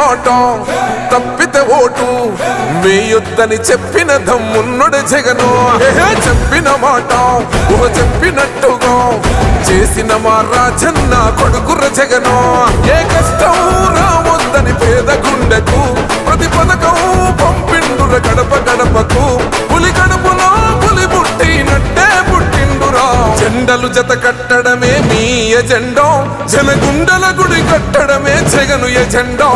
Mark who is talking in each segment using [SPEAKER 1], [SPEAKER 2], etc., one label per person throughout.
[SPEAKER 1] మాట తప్పితే ఓటు వేయొద్దని చెప్పిన దమ్మున్నడు జగను. చెప్పిన మాట చెప్పినట్టుగా చేసిన మా రాజన్న కొడుకుర జగను. ఏ కష్టం రావద్దని పేద గుండెకు ప్రతి పథకం పంపిండుర గడప గడపకు. పులి గడపలో పులి పుట్టినట్టే పుట్టిండురా. జెండలు జత కట్టడమే మీ ఎజెండా, జనగుండల గుడి కట్టడమే జగను ఎజెండా.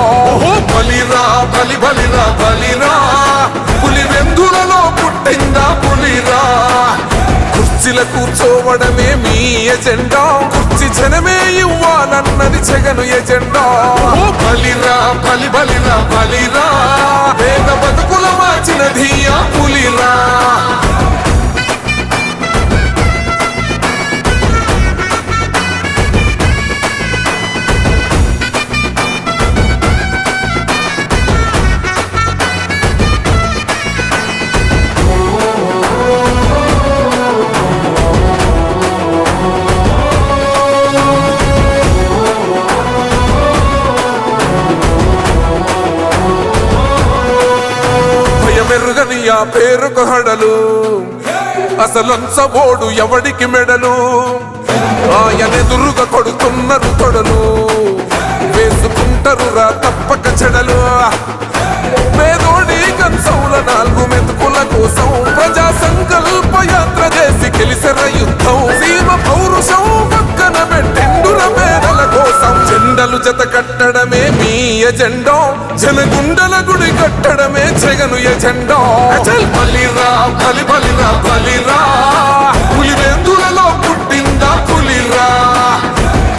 [SPEAKER 1] బలిరా బలి బలిరా బలిరా, పులి వెందులలో పుట్టిందా పులిరా. కుర్చీల కూర్చోవడమే మీ ఎజెండా, కుర్చీ జనమే ఇవ్వాలన్నది జగను ఎజెండా. బలిరా బలి బలిరా బలిరా, పేద బతుకుల మార్చినది ఆ పులిరా. మెరుగని ఆ పేరుకు హడలు, అసలంచబోడు ఎవడికి మెడలు. ఆయనెదురుగా కొడుతున్నారు తొడలు, వేసుకుంటారు రా తప్పక చెడలు. పేదోడి కంచౌల 4 మెతుకుల కోసం ప్రజా సంకల్ప యాత్ర చేసి గెలిసెర యుద్ధం. సీమ పౌరుషం పక్కన పెట్టిండుర పేదల కోసం. జెండలు జత కట్టడమే మీ ఎజెండా, జనగుండల గుడి కట్టడమే జగను ఎజెండా. బలిరా బలి బలిరా బలిరా, పులి వెందులలో పుట్టిందా పులిరా.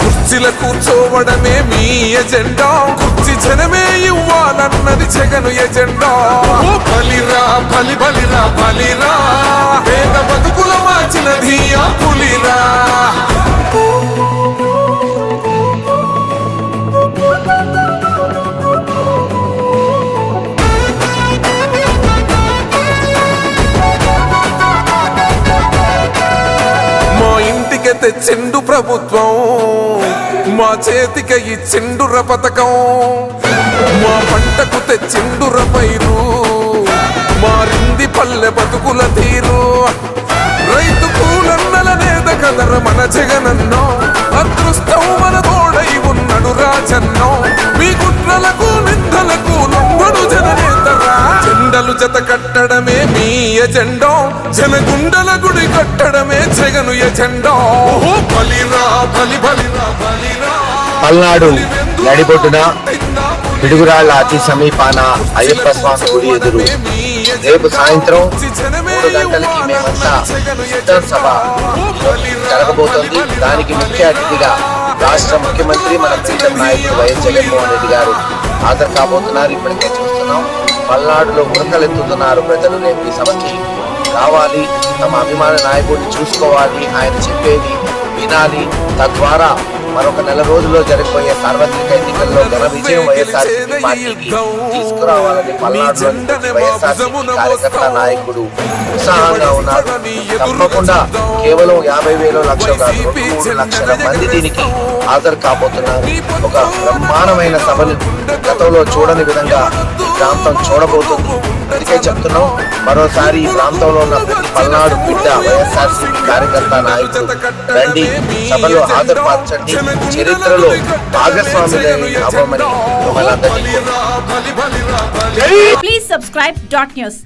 [SPEAKER 1] కుర్చీల కూర్చోవడమే మీ ఎజెండా, కుర్చీ జనమే ఇవ్వాలన్నది జగను ఎజెండా. బలిరా బలి బలిరా బలిరా, పేద బతుకుల మార్చినది ఆ పులిరా. తెచ్చిండు ప్రభుత్వం, మా చేతికి ఇచ్చిండుర పథకం. మా పంటకు తెచ్చిండుర పైరు, మారింది పల్లె బతుకుల తీరు. రైతు కూలన్నల నేత కదర మన జగనన్నో, అదృష్టం మన తోడై ఉన్నడు రాజన్నో. మీ కుట్రలకు నిందలకు లొంగడు జననేతరా. జెండలు జత కట్టడమే మీ ఎజెండా, జనగుండల గుడి కట్టడమే జగను ఎజెండా. బలిరా బలి బలిరా బలిరా.
[SPEAKER 2] పల్నాడు నడిబొడ్డున పిడుగురాళ్ల అతి సమీపాన అయ్యప్ప స్వామి గుడి ఎదురు రేపు సాయంత్రం 3 గంటలకి మేమంతా సిద్ధం సభ జరగబోతోంది. దానికి ముఖ్య అతిథిగా రాష్ట్ర ముఖ్యమంత్రి మన ప్రీతం నాయకుడు వైఎస్ జగన్మోహన్ రెడ్డి గారు హాజరు కాబోతున్నారు. ఇప్పటికే చూస్తున్నాం, పల్నాడులో ఉరకలెత్తుతున్నారు ప్రజలు. రేపు ఈ సభకి రావాలి, తమ అభిమాన నాయకుడిని చూసుకోవాలి, ఆయన చెప్పేది వినాలి. తద్వారా మరొక 4 రోజుల్లో జరిగిపోయే సార్వత్రిక ఎన్నికల్లో ఘన విజయం వైఎస్ఆర్సీపీ పార్టీకి తీసుకురావాలని పల్నాడులోని వైఎస్ఆర్సీపీ కార్యకర్త నాయకుడు ఉత్సాహంగా ఉన్నారు. తప్పకుండా కేవలం 50,000 లక్షలు కాదు, 3 లక్షల మంది దీనికి హాజరు కాబోతున్నారు. ఒక బ్రహ్మాండమైన సభలు గతంలో చూడని విధంగా ఈ ప్రాంతం చూడబోతుంది. అందుకే చెప్తున్నాం, మరోసారి ఈ ప్రాంతంలో ఉన్న ప్రతి పల్నాడు బిడ్డ వైఎస్ఆర్సీపీ కార్యకర్త నాయకుడు రండి, సభలో హాజరుపరచండి, చరిత్రలో భాగస్వాములని అవ్వమని మిమ్మల్ని అందరినీ.
[SPEAKER 3] Please subscribe .news.